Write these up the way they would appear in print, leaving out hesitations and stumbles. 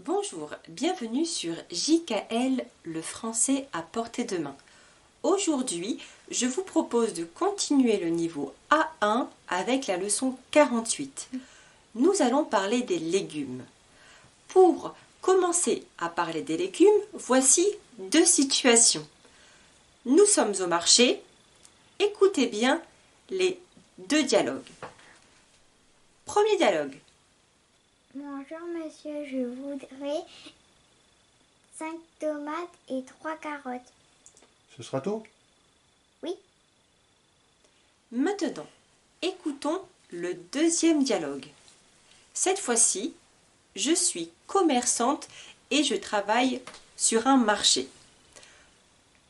Bonjour, bienvenue sur JKL, le français à portée de main. Aujourd'hui, je vous propose de continuer le niveau A1 avec la leçon 48. Nous allons parler des légumes. Pour commencer à parler des légumes, voici deux situations. Nous sommes au marché. Écoutez bien les deux dialogues. Premier dialogue. Bonjour monsieur, je voudrais 5 tomates et 3 carottes. Ce sera tout? Oui. Maintenant, écoutons le deuxième dialogue. Cette fois-ci, je suis commerçante et je travaille sur un marché.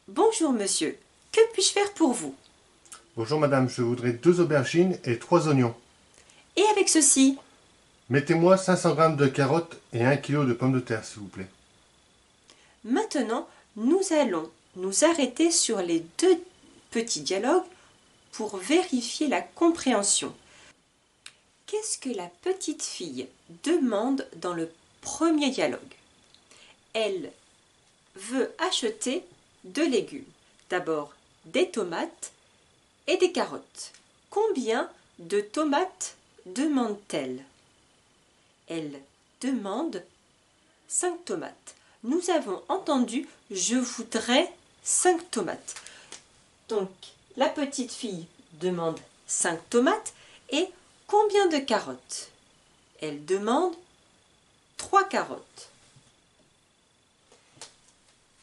Bonjour monsieur, que puis-je faire pour vous? Bonjour madame, je voudrais 2 aubergines et 3 oignons. Et avec ceci? Mettez-moi 500 g de carottes et 1 kg de pommes de terre, s'il vous plaît. Maintenant, nous allons nous arrêter sur les deux petits dialogues pour vérifier la compréhension. Qu'est-ce que la petite fille demande dans le premier dialogue? Elle veut acheter 2 légumes. D'abord des tomates et des carottes. Combien de tomates demande-t-elle? Elle demande 5 tomates. Nous avons entendu « je voudrais 5 tomates ». Donc, la petite fille demande 5 tomates et combien de carottes? Elle demande 3 carottes.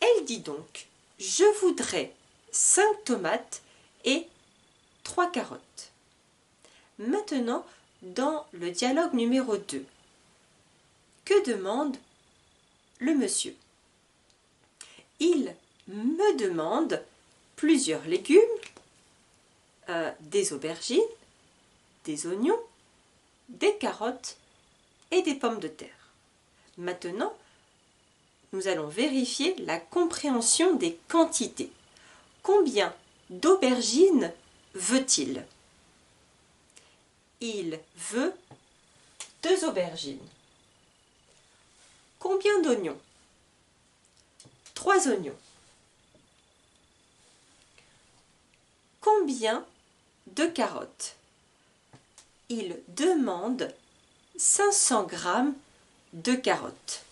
Elle dit donc « je voudrais 5 tomates et 3 carottes ». Maintenant, dans le dialogue numéro 2, que demande le monsieur? Il me demande plusieurs légumes, des aubergines, des oignons, des carottes et des pommes de terre. Maintenant, nous allons vérifier la compréhension des quantités. Combien d'aubergines veut-il? Il veut 2 aubergines. Combien d'oignons? 3 oignons. Combien de carottes? Il demande 500 g de carottes.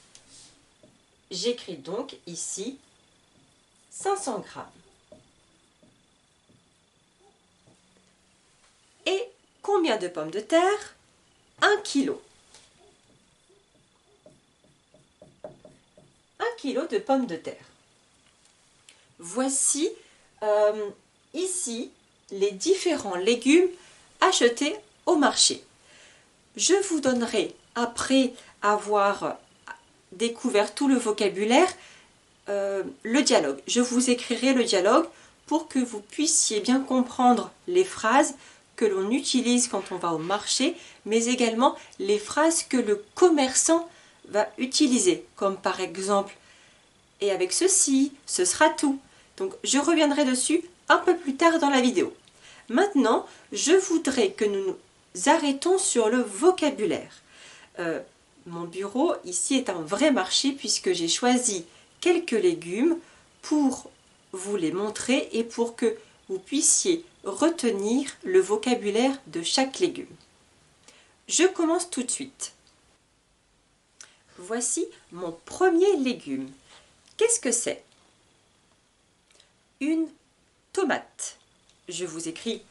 J'écris donc ici 500 g. Et combien de pommes de terre? 1 kg. 1 kg de pommes de terre. Voici ici les différents légumes achetés au marché. Je vous donnerai, après avoir découvert tout le vocabulaire, le dialogue. Je vous écrirai le dialogue pour que vous puissiez bien comprendre les phrases que l'on utilise quand on va au marché, mais également les phrases que le commerçant va utiliser, comme par exemple « et avec ceci, ce sera tout ». Donc je reviendrai dessus un peu plus tard dans la vidéo. Maintenant, je voudrais que nous nous arrêtons sur le vocabulaire. Mon bureau ici est un vrai marché puisque j'ai choisi quelques légumes pour vous les montrer et pour que vous puissiez retenir le vocabulaire de chaque légume. Je commence tout de suite. Voici mon premier légume. Qu'est-ce que c'est? Une tomate. Je vous écris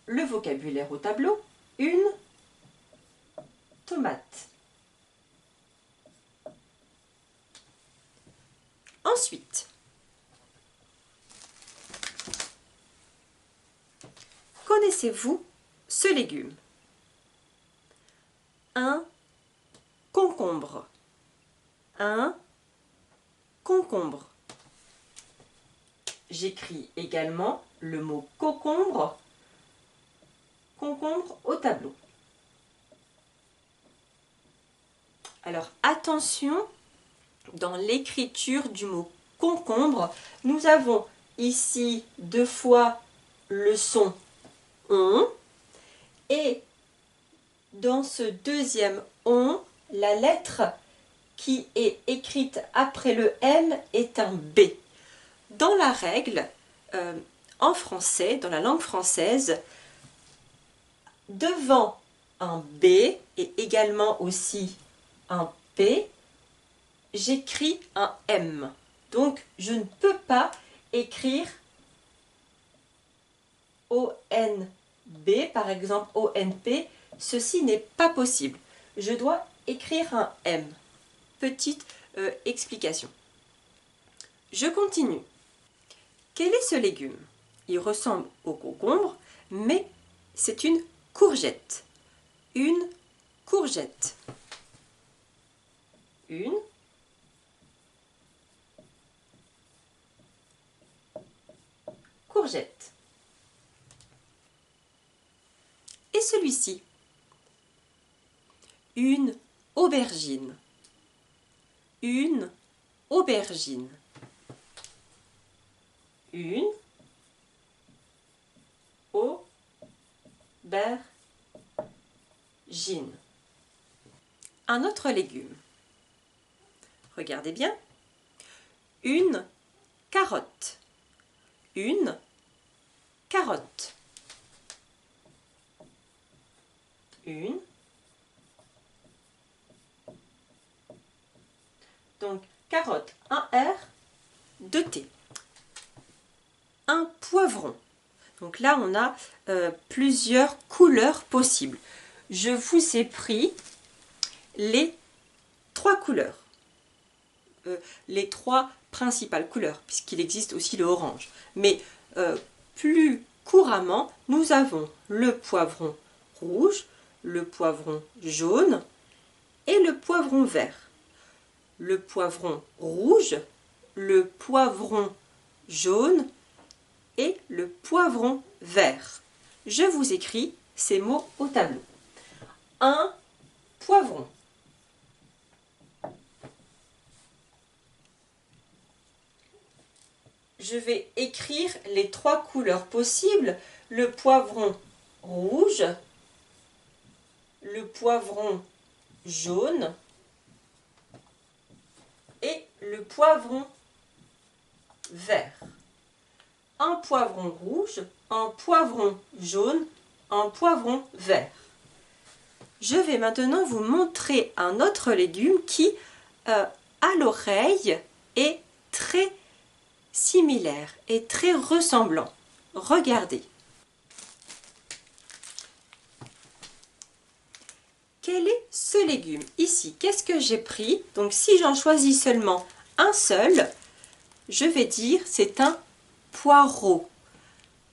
le vocabulaire au tableau. Une tomate. Ensuite, connaissez-vous ce légume? Un concombre. Un concombre. J'écris également le mot concombre, concombre au tableau. Alors attention, dans l'écriture du mot concombre, nous avons ici 2 fois le son on et dans ce deuxième on, la lettre qui est écrite après le M est un B. Dans la règle, en français, dans la langue française, devant un B et également aussi un P, j'écris un M. Donc, je ne peux pas écrire ONB, par exemple ONP. Ceci n'est pas possible. Je dois écrire un M. Petite explication. Je continue. Quel est ce légume? Il ressemble au concombre, mais c'est une courgette. Une courgette. Une courgette. Et celui-ci? Une aubergine. Une aubergine. Une aubergine. Un autre légume. Regardez bien. Une carotte. Une carotte. Une. Donc, carotte, un R, 2 T. Un poivron. Donc là, on a plusieurs couleurs possibles. Je vous ai pris les 3 couleurs. Les 3 principales couleurs, puisqu'il existe aussi le orange. Mais plus couramment, nous avons le poivron rouge, le poivron jaune et le poivron vert. Le poivron rouge, le poivron jaune et le poivron vert. Je vous écris ces mots au tableau. Un poivron. Je vais écrire les 3 couleurs possibles. Le poivron rouge, le poivron jaune et le poivron vert. Un poivron rouge, un poivron jaune, un poivron vert. Je vais maintenant vous montrer un autre légume qui, à l'oreille, est très similaire et très ressemblant. Regardez. Quel est ce légume? Ici, qu'est-ce que j'ai pris? Donc, si j'en choisis seulement un seul, je vais dire c'est un poireau.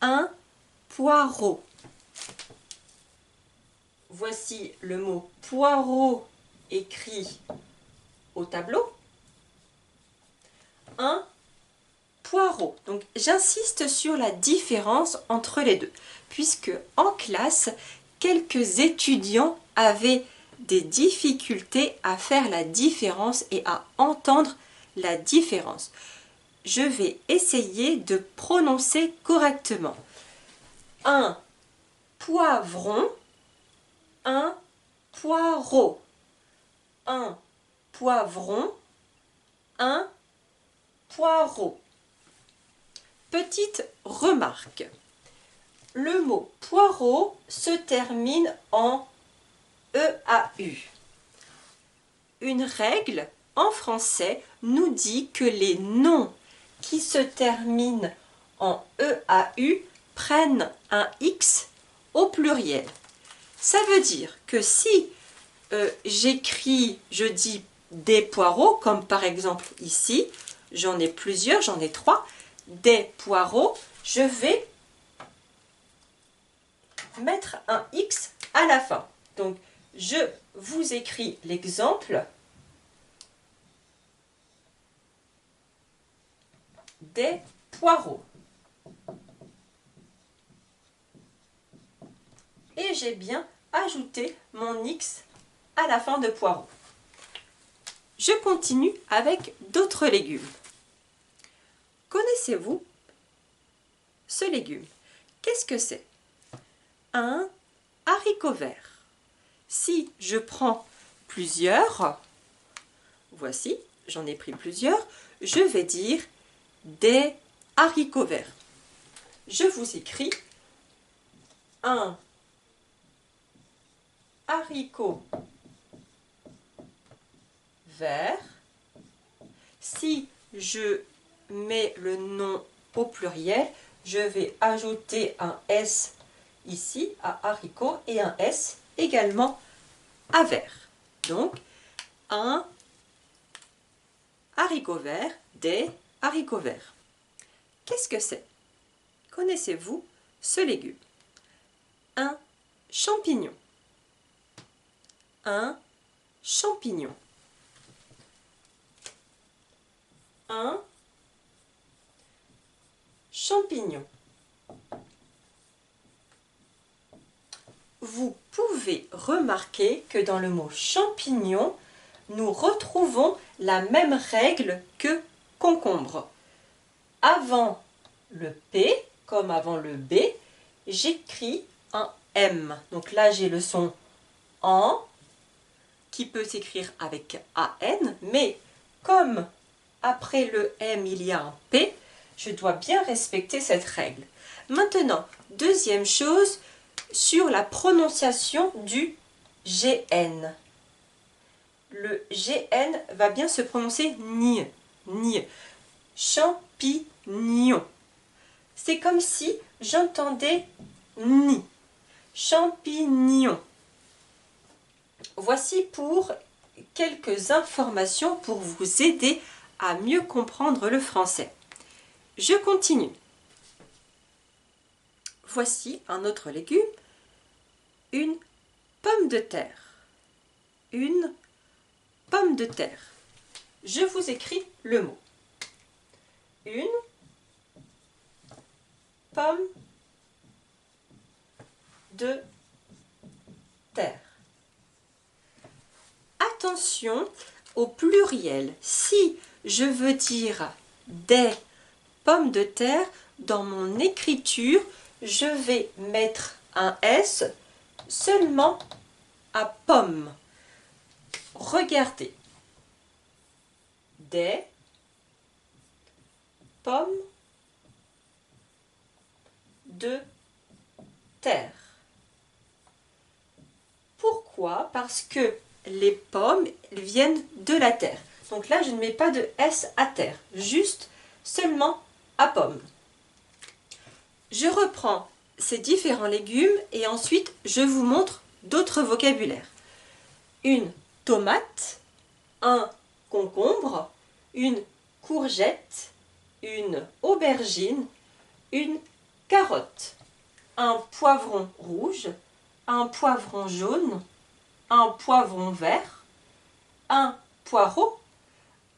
Un poireau. Voici le mot poireau écrit au tableau. Un poireau. Donc j'insiste sur la différence entre les deux, puisque en classe, quelques étudiants avaient des difficultés à faire la différence et à entendre la différence. Je vais essayer de prononcer correctement. Un poivron, un poireau. Un poivron, un poireau. Petite remarque. Le mot poireau se termine en EAU. Une règle en français nous dit que les noms qui se terminent en EAU prennent un X au pluriel. Ça veut dire que si je dis des poireaux, comme par exemple ici, j'en ai plusieurs, j'en ai 3, des poireaux, je vais mettre un X à la fin. Donc, je vous écris l'exemple. Des poireaux. Et j'ai bien ajouté mon X à la fin de poireaux. Je continue avec d'autres légumes. Connaissez-vous ce légume? Qu'est-ce que c'est? Un haricot vert. Si je prends plusieurs, voici, j'en ai pris plusieurs, je vais dire des haricots verts. Je vous écris un haricot vert. Si je mets le nom au pluriel, je vais ajouter un S ici à haricot et un S également à vert. Donc, un haricot vert, des haricots verts. Qu'est-ce que c'est? Connaissez-vous ce légume? Un champignon. Un champignon. Un champignon. Vous pouvez remarquer que dans le mot champignon, nous retrouvons la même règle que concombre. Avant le P, comme avant le B, j'écris un M. Donc là, j'ai le son en, qui peut s'écrire avec AN, mais comme après le M, il y a un P, je dois bien respecter cette règle. Maintenant, deuxième chose, sur la prononciation du GN. Le GN va bien se prononcer ni, ni. Champignon. C'est comme si j'entendais ni. Champignon. Voici pour quelques informations pour vous aider à mieux comprendre le français. Je continue. Voici un autre légume, une pomme de terre. Une pomme de terre. Je vous écris le mot. Une pomme de terre. Attention au pluriel. Si je veux dire des pommes de terre, dans mon écriture, je vais mettre un S seulement à pomme. Regardez. Des pommes de terre. Pourquoi? Parce que les pommes viennent de la terre. Donc là, je ne mets pas de S à terre, juste seulement à pomme. Je reprends ces différents légumes et ensuite je vous montre d'autres vocabulaires. Une tomate, un concombre, une courgette, une aubergine, une carotte, un poivron rouge, un poivron jaune, un poivron vert, un poireau,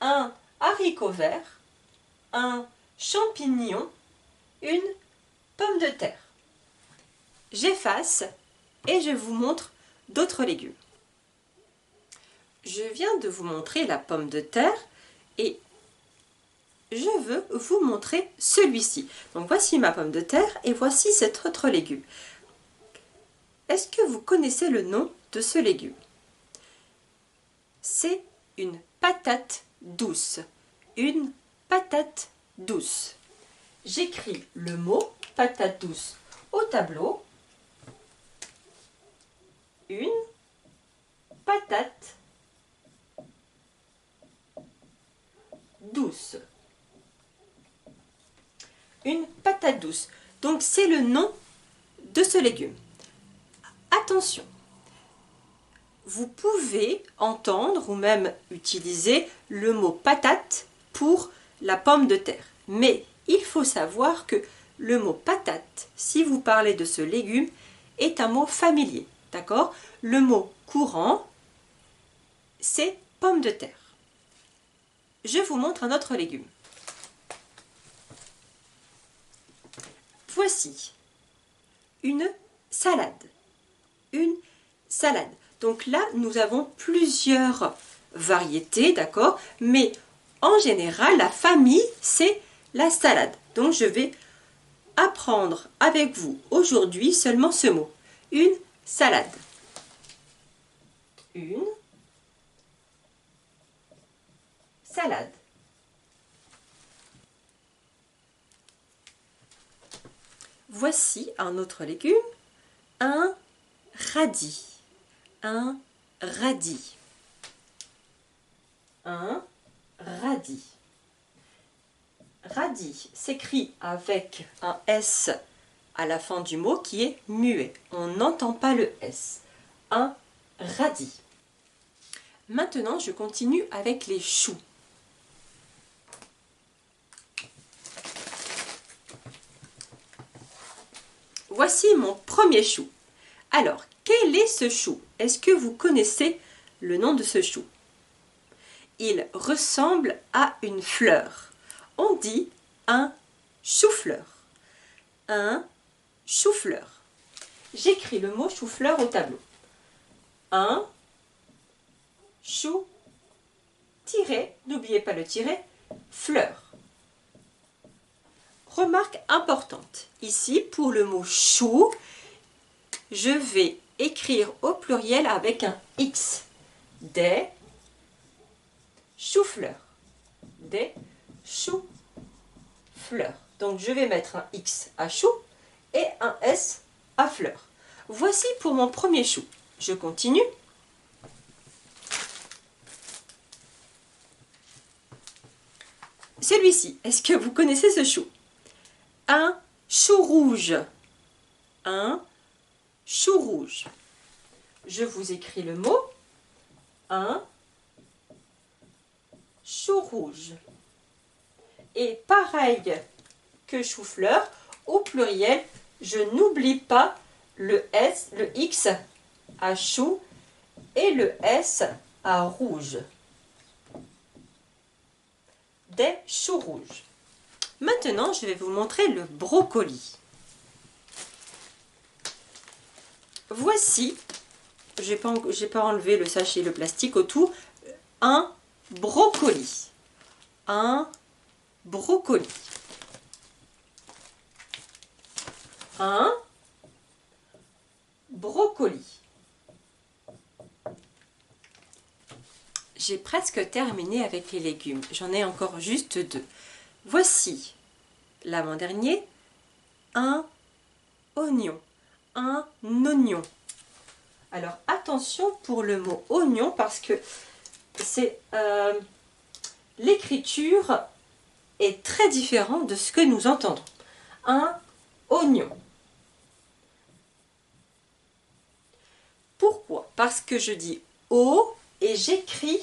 un haricot vert, un champignon, une pomme de terre. J'efface et je vous montre d'autres légumes. Je viens de vous montrer la pomme de terre et je veux vous montrer celui-ci. Donc voici ma pomme de terre et voici cet autre légume. Est-ce que vous connaissez le nom de ce légume? C'est une patate douce. Une patate douce. J'écris le mot patate douce au tableau. Une patate douce. Une patate douce. Donc c'est le nom de ce légume. Attention, vous pouvez entendre ou même utiliser le mot patate pour la pomme de terre. Mais il faut savoir que le mot patate, si vous parlez de ce légume, est un mot familier. D'accord? Le mot courant, c'est pomme de terre. Je vous montre un autre légume. Voici une salade. Une salade. Donc là, nous avons plusieurs variétés, d'accord? Mais en général, la famille, c'est la salade. Donc je vais apprendre avec vous aujourd'hui seulement ce mot. Une salade. Une Voici un autre légume, un radis. Un radis. Un radis. Radis s'écrit avec un S à la fin du mot qui est muet. On n'entend pas le S. Un radis. Maintenant, je continue avec les choux. Voici mon premier chou. Alors, quel est ce chou? Est-ce que vous connaissez le nom de ce chou? Il ressemble à une fleur. On dit un chou-fleur. Un chou-fleur. J'écris le mot chou-fleur au tableau. Un chou, tiré, n'oubliez pas le tiret, fleur. Remarque importante, ici pour le mot chou, je vais écrire au pluriel avec un X. Des choux-fleurs. Des choux-fleurs. Donc je vais mettre un X à chou et un S à fleur. Voici pour mon premier chou. Je continue. Celui-ci, est-ce que vous connaissez ce chou? Un chou rouge. Un chou rouge. Je vous écris le mot. Un chou rouge. Et pareil que chou-fleur, au pluriel, je n'oublie pas le S, le X à chou et le S à rouge. Des choux rouges. Maintenant, je vais vous montrer le brocoli. Voici, j'ai pas enlevé le sachet, le plastique autour, un brocoli. Un brocoli. Un brocoli. J'ai presque terminé avec les légumes. J'en ai encore juste deux. Voici, l'avant-dernier, un oignon. Un oignon. Alors attention pour le mot oignon parce que c'est l'écriture est très différente de ce que nous entendons. Un oignon. Pourquoi? Parce que je dis O et j'écris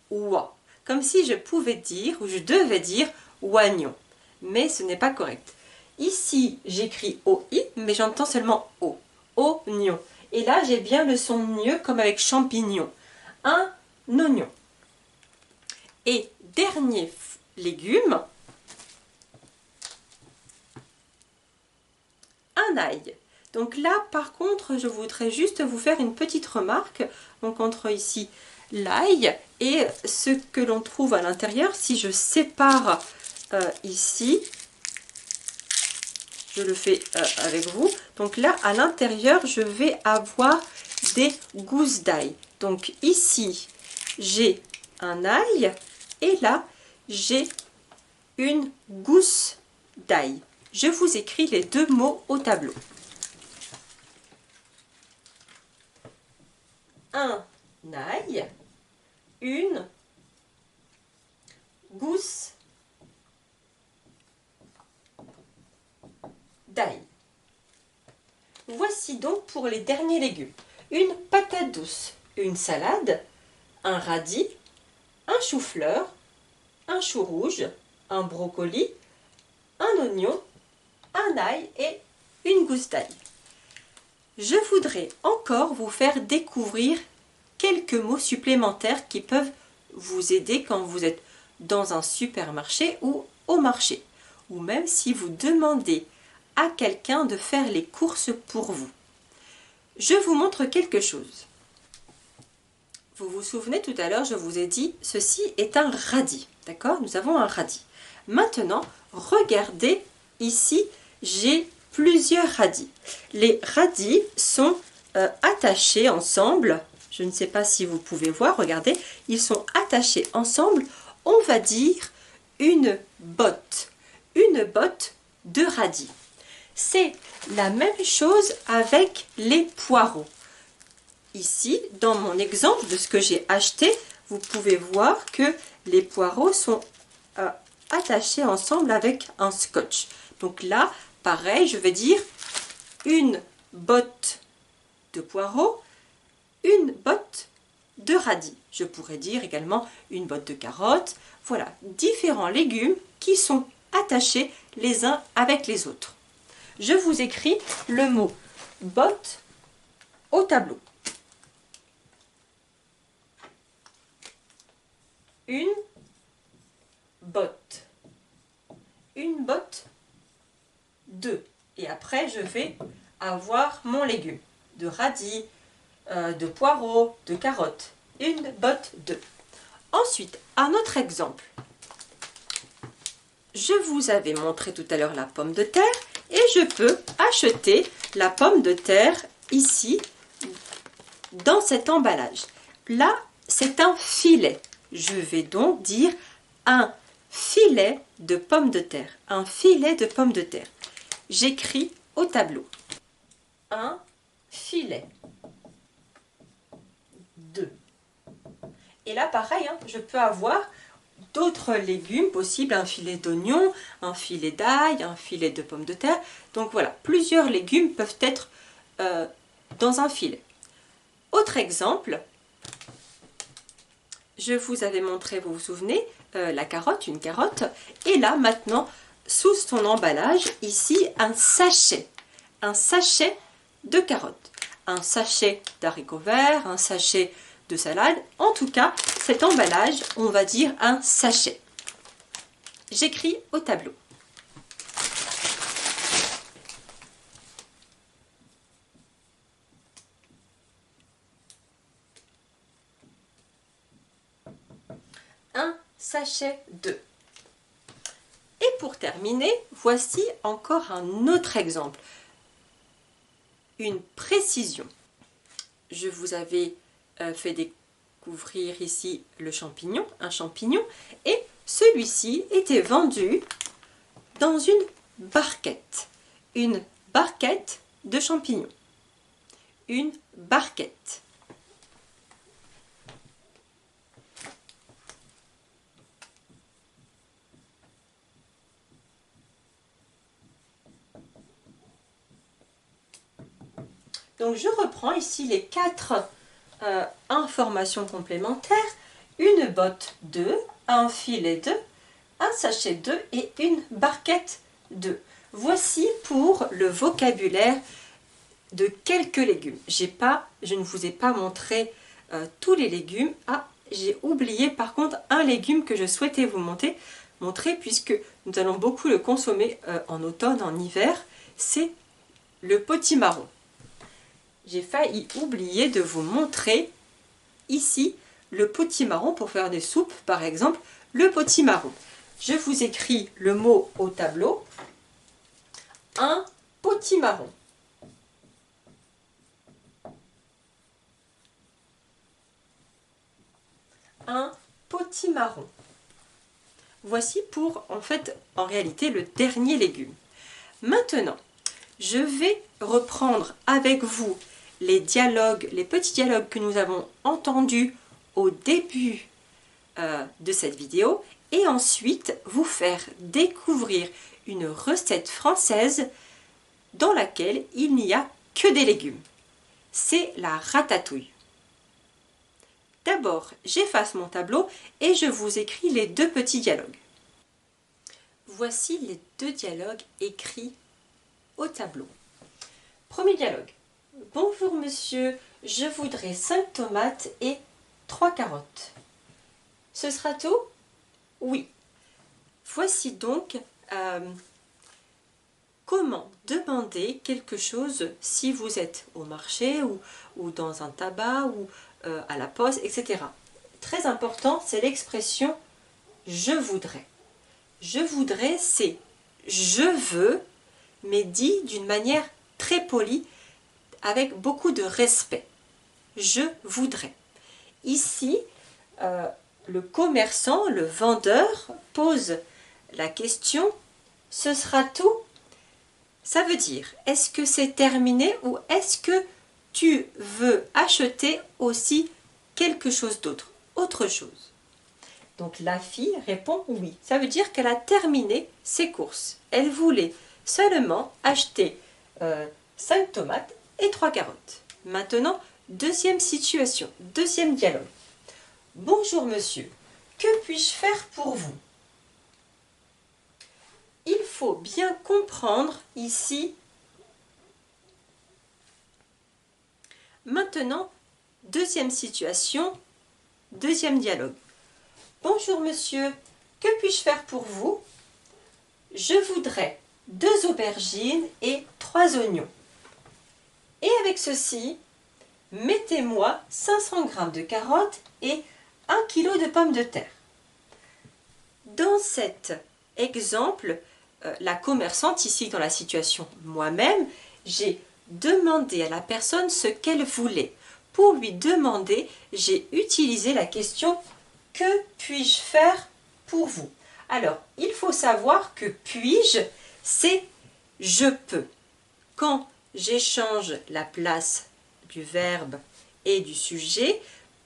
oua. Comme si je pouvais dire ou je devais dire oignon. Mais ce n'est pas correct. Ici, j'écris OI, mais j'entends seulement O. Oignon. Et là, j'ai bien le son mieux comme avec champignon. Un oignon. Et dernier légume, un ail. Donc là, par contre, je voudrais juste vous faire une petite remarque. Donc entre ici l'ail et ce que l'on trouve à l'intérieur, si je sépare ici, je le fais avec vous. Donc là, à l'intérieur, je vais avoir des gousses d'ail. Donc ici, j'ai un ail et là, j'ai une gousse d'ail. Je vous écris les deux mots au tableau. Un ail, une gousse d'ail. Voici donc pour les derniers légumes. Une patate douce, une salade, un radis, un chou-fleur, un chou rouge, un brocoli, un oignon, un ail et une gousse d'ail. Je voudrais encore vous faire découvrir quelques mots supplémentaires qui peuvent vous aider quand vous êtes dans un supermarché ou au marché, ou même si vous demandez à quelqu'un de faire les courses pour vous. Je vous montre quelque chose. Vous vous souvenez tout à l'heure, je vous ai dit, ceci est un radis. D'accord? Nous avons un radis. Maintenant, regardez ici, j'ai plusieurs radis. Les radis sont attachés ensemble. Je ne sais pas si vous pouvez voir, regardez. Ils sont attachés ensemble, on va dire une botte. Une botte de radis. C'est la même chose avec les poireaux. Ici, dans mon exemple de ce que j'ai acheté, vous pouvez voir que les poireaux sont attachés ensemble avec un scotch. Donc là, pareil, je vais dire une botte de poireaux, une botte de radis. Je pourrais dire également une botte de carottes. Voilà, différents légumes qui sont attachés les uns avec les autres. Je vous écris le mot botte au tableau. Une botte. Une botte, deux. Et après, je vais avoir mon légume. De radis, de poireaux, de carottes. Une botte, deux. Ensuite, un autre exemple. Je vous avais montré tout à l'heure la pomme de terre et je peux acheter la pomme de terre ici, dans cet emballage. Là, c'est un filet. Je vais donc dire un filet de pommes de terre. Un filet de pommes de terre. J'écris au tableau. Un filet. Deux. Et là, pareil, hein, je peux avoir d'autres légumes possibles, un filet d'oignon, un filet d'ail, un filet de pommes de terre. Donc voilà, plusieurs légumes peuvent être dans un filet. Autre exemple, je vous avais montré, vous vous souvenez, la carotte, une carotte. Et là, maintenant, sous son emballage, ici, un sachet de carottes, un sachet d'haricots verts, un sachet de salade. En tout cas, cet emballage, on va dire un sachet. J'écris au tableau. Un sachet de. Et pour terminer, voici encore un autre exemple. Une précision. Je vous avais fait découvrir ici le champignon, un champignon, et celui-ci était vendu dans une barquette de champignons, une barquette. Donc je reprends ici les 4 informations complémentaires. Une botte 2, un filet 2, un sachet 2 et une barquette 2. Voici pour le vocabulaire de quelques légumes. Je ne vous ai pas montré tous les légumes. Ah, j'ai oublié par contre un légume que je souhaitais vous montrer puisque nous allons beaucoup le consommer en automne, en hiver. C'est le potimarron. J'ai failli oublier de vous montrer ici le potimarron pour faire des soupes, par exemple, le potimarron. Je vous écris le mot au tableau. Un potimarron. Un potimarron. Voici pour, en réalité, le dernier légume. Maintenant, je vais reprendre avec vous les petits dialogues que nous avons entendus au début de cette vidéo et ensuite vous faire découvrir une recette française dans laquelle il n'y a que des légumes. C'est la ratatouille. D'abord, j'efface mon tableau et je vous écris les 2 petits dialogues. Voici les 2 dialogues écrits au tableau. Premier dialogue. Bonjour monsieur, je voudrais 5 tomates et 3 carottes. Ce sera tout? Oui. Voici donc comment demander quelque chose si vous êtes au marché ou dans un tabac ou à la poste, etc. Très important, c'est l'expression « je voudrais ». Je voudrais, c'est « je veux », mais dit d'une manière très polie, avec beaucoup de respect. Je voudrais. Ici, le commerçant, le vendeur, pose la question « ce sera tout ?» Ça veut dire, est-ce que c'est terminé ou est-ce que tu veux acheter aussi quelque chose d'autre, autre chose? Donc la fille répond oui. Ça veut dire qu'elle a terminé ses courses. Elle voulait seulement acheter 5 tomates et 3 carottes. Maintenant, deuxième situation, deuxième dialogue. Bonjour monsieur, que puis-je faire pour vous? Il faut bien comprendre ici. Maintenant, deuxième situation, deuxième dialogue. Bonjour monsieur, que puis-je faire pour vous? Je voudrais 2 aubergines et 3 oignons. Et avec ceci, mettez-moi 500 g de carottes et 1 kg de pommes de terre. Dans cet exemple, la commerçante, ici dans la situation moi-même, j'ai demandé à la personne ce qu'elle voulait. Pour lui demander, j'ai utilisé la question « Que puis-je faire pour vous ?» Alors, il faut savoir que « puis-je » c'est « je peux ». Quand j'échange la place du verbe et du sujet,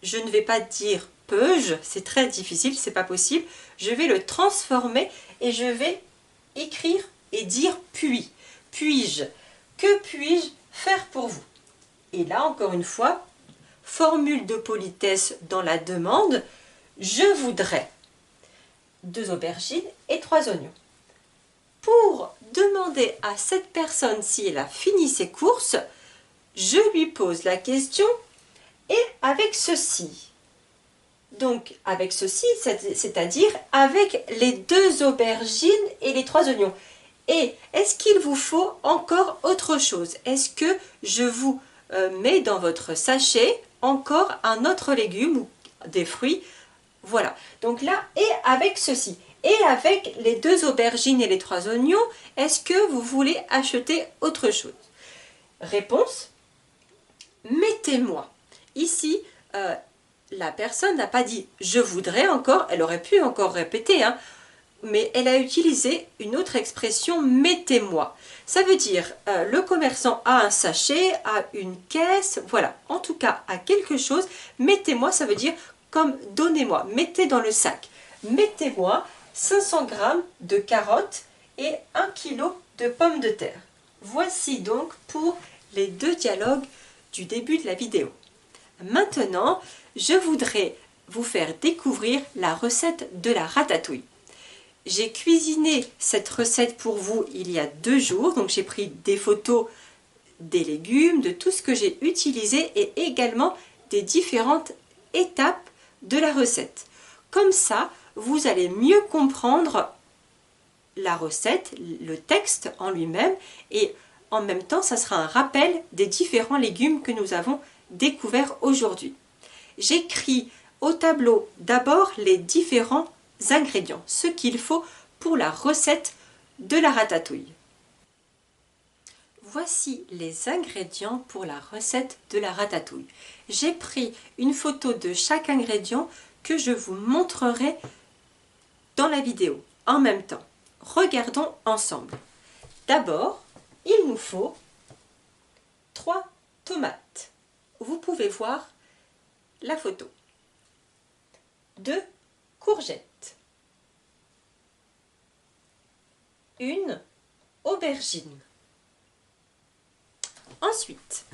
je ne vais pas dire « peux-je », c'est très difficile, c'est pas possible. Je vais le transformer et je vais écrire et dire « puis ». Puis-je? Que puis-je faire pour vous? Et là, encore une fois, formule de politesse dans la demande, je voudrais 2 aubergines et 3 oignons. Pour demander à cette personne si elle a fini ses courses, je lui pose la question et avec ceci. Donc avec ceci, c'est-à-dire avec les 2 aubergines et les 3 oignons. Et est-ce qu'il vous faut encore autre chose? Est-ce que je vous mets dans votre sachet encore un autre légume ou des fruits? Voilà. Donc là, et avec ceci. Et avec les 2 aubergines et les 3 oignons, est-ce que vous voulez acheter autre chose? Réponse, mettez-moi. Ici, la personne n'a pas dit « je voudrais encore », elle aurait pu encore répéter, hein, mais elle a utilisé une autre expression « mettez-moi ». Ça veut dire le commerçant a un sachet, a une caisse, voilà, en tout cas a quelque chose. Mettez-moi, ça veut dire comme donnez-moi, mettez dans le sac. Mettez-moi 500 g de carottes et 1 kg de pommes de terre. Voici donc pour les 2 dialogues du début de la vidéo. Maintenant, je voudrais vous faire découvrir la recette de la ratatouille. J'ai cuisiné cette recette pour vous il y a 2 jours, donc j'ai pris des photos des légumes, de tout ce que j'ai utilisé et également des différentes étapes de la recette. Comme ça, vous allez mieux comprendre la recette, le texte en lui-même et en même temps, ça sera un rappel des différents légumes que nous avons découverts aujourd'hui. J'écris au tableau d'abord les différents ingrédients, ce qu'il faut pour la recette de la ratatouille. Voici les ingrédients pour la recette de la ratatouille. J'ai pris une photo de chaque ingrédient que je vous montrerai dans la vidéo en même temps. Regardons ensemble. D'abord, il nous faut 3 tomates. Vous pouvez voir la photo. 2 courgettes. 1 aubergine. Ensuite,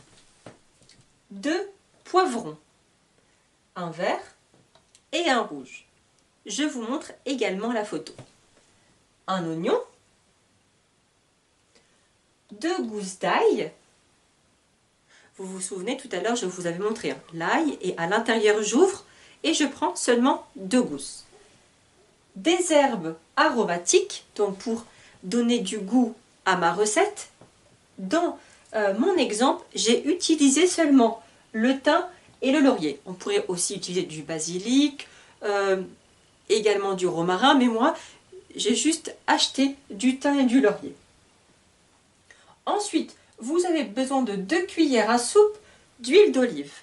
2 poivrons. Un vert et un rouge. Je vous montre également la photo. Un oignon. 2 gousses d'ail. Vous vous souvenez, tout à l'heure, je vous avais montré l'ail et à l'intérieur, j'ouvre et je prends seulement 2 gousses. Des herbes aromatiques, donc pour donner du goût à ma recette. Dans mon exemple, j'ai utilisé seulement le thym et le laurier. On pourrait aussi utiliser du basilic, également du romarin, mais moi, j'ai juste acheté du thym et du laurier. Ensuite, vous avez besoin de 2 cuillères à soupe d'huile d'olive.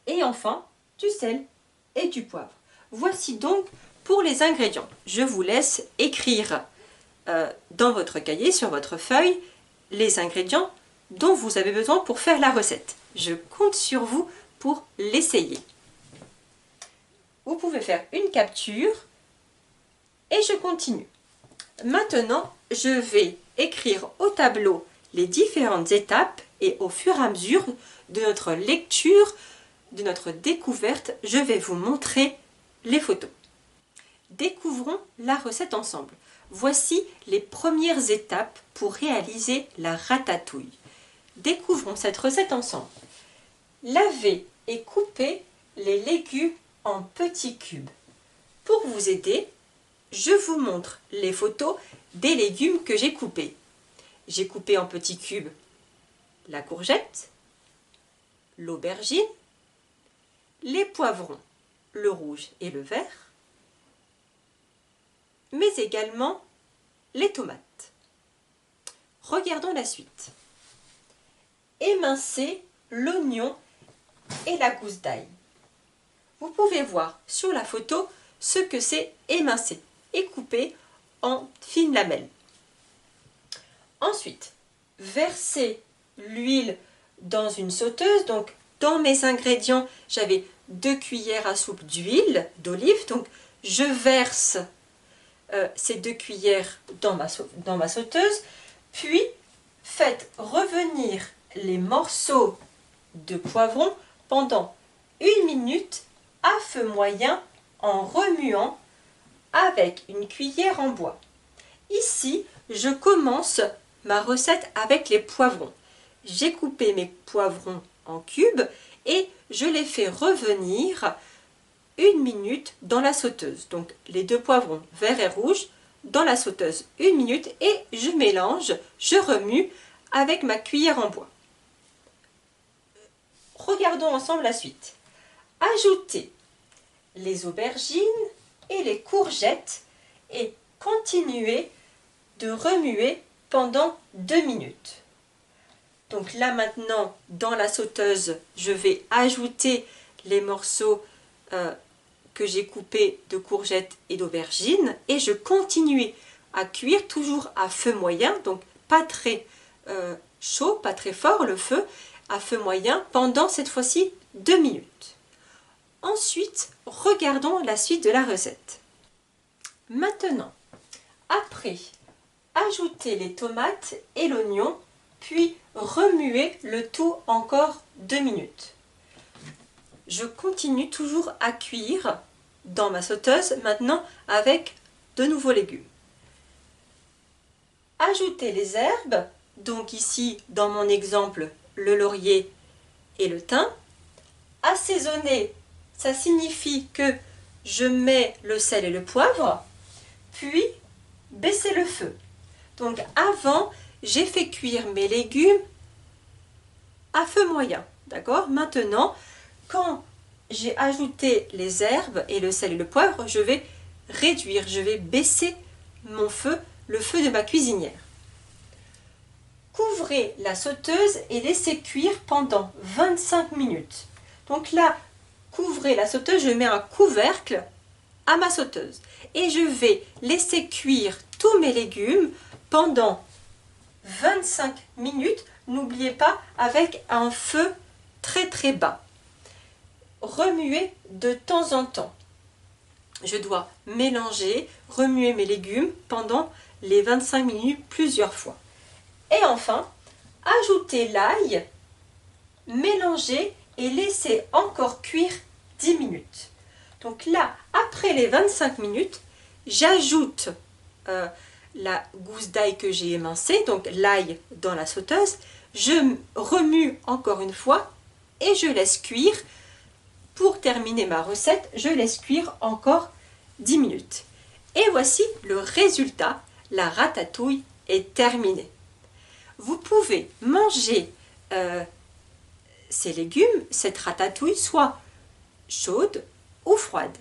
Et enfin, du sel et du poivre. Voici donc pour les ingrédients. Je vous laisse écrire dans votre cahier, sur votre feuille, les ingrédients dont vous avez besoin pour faire la recette. Je compte sur vous pour l'essayer. Vous pouvez faire une capture et je continue. Maintenant, je vais écrire au tableau les différentes étapes et au fur et à mesure de notre lecture, de notre découverte, je vais vous montrer les photos. Découvrons la recette ensemble. Voici les premières étapes pour réaliser la ratatouille. Découvrons cette recette ensemble. Lavez et coupez les légumes en petits cubes. Pour vous aider, je vous montre les photos des légumes que j'ai coupés. J'ai coupé en petits cubes la courgette, l'aubergine, les poivrons, le rouge et le vert, mais également les tomates. Regardons la suite. Émincez l'oignon et la gousse d'ail. Vous pouvez voir sur la photo ce que c'est émincer et couper en fines lamelles. Ensuite, versez l'huile dans une sauteuse. Donc, dans mes ingrédients, j'avais 2 cuillères à soupe d'huile d'olive. Donc, je verse ces 2 cuillères dans ma sauteuse. Puis, faites revenir les morceaux de poivron pendant 1 minute à feu moyen en remuant avec une cuillère en bois. Ici, je commence ma recette avec les poivrons. J'ai coupé mes poivrons en cubes et je les fais revenir 1 minute dans la sauteuse. Donc les 2 poivrons verts et rouges dans la sauteuse 1 minute et je mélange, je remue avec ma cuillère en bois. Regardons ensemble la suite. Ajoutez les aubergines et les courgettes et continuez de remuer pendant 2 minutes. Donc là maintenant, dans la sauteuse, je vais ajouter les morceaux que j'ai coupés de courgettes et d'aubergines et je continue à cuire toujours à feu moyen, donc pas très chaud, pas très fort le feu, à feu moyen pendant cette fois-ci 2 minutes. Ensuite, regardons la suite de la recette. Maintenant, après, ajoutez les tomates et l'oignon, puis remuez le tout encore 2 minutes. Je continue toujours à cuire dans ma sauteuse, maintenant avec de nouveaux légumes. Ajoutez les herbes, donc ici dans mon exemple le laurier et le thym. Assaisonner, ça signifie que je mets le sel et le poivre, puis baisser le feu. Donc avant, j'ai fait cuire mes légumes à feu moyen. D'accord? Maintenant, quand j'ai ajouté les herbes et le sel et le poivre, je vais réduire, je vais baisser mon feu, le feu de ma cuisinière. Couvrez la sauteuse et laissez cuire pendant 25 minutes. Donc là, couvrez la sauteuse, je mets un couvercle à ma sauteuse et je vais laisser cuire tous mes légumes pendant 25 minutes. N'oubliez pas, avec un feu très très bas. Remuez de temps en temps. Je dois mélanger, remuer mes légumes pendant les 25 minutes plusieurs fois. Et enfin, ajoutez l'ail, mélangez et laissez encore cuire 10 minutes. Donc là, après les 25 minutes, j'ajoute la gousse d'ail que j'ai émincée, donc l'ail dans la sauteuse. Je remue encore une fois et je laisse cuire. Pour terminer ma recette, je laisse cuire encore 10 minutes. Et voici le résultat, la ratatouille est terminée. Vous pouvez manger ces légumes, cette ratatouille, soit chaude ou froide.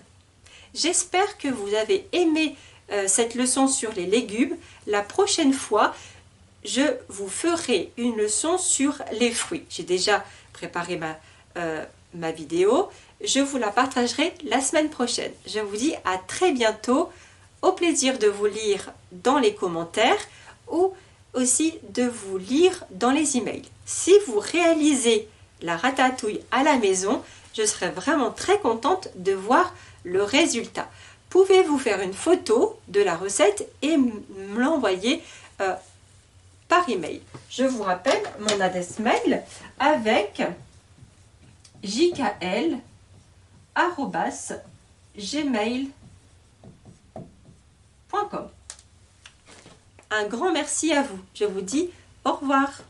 J'espère que vous avez aimé cette leçon sur les légumes. La prochaine fois, je vous ferai une leçon sur les fruits. J'ai déjà préparé ma vidéo. Je vous la partagerai la semaine prochaine. Je vous dis à très bientôt. au plaisir de vous lire dans les commentaires ou aussi de vous lire dans les emails. Si vous réalisez la ratatouille à la maison, je serai vraiment très contente de voir le résultat. Pouvez-vous faire une photo de la recette et me l'envoyer par email. Je vous rappelle mon adresse mail avec jkl@gmail.com. Un grand merci à vous. Je vous dis au revoir.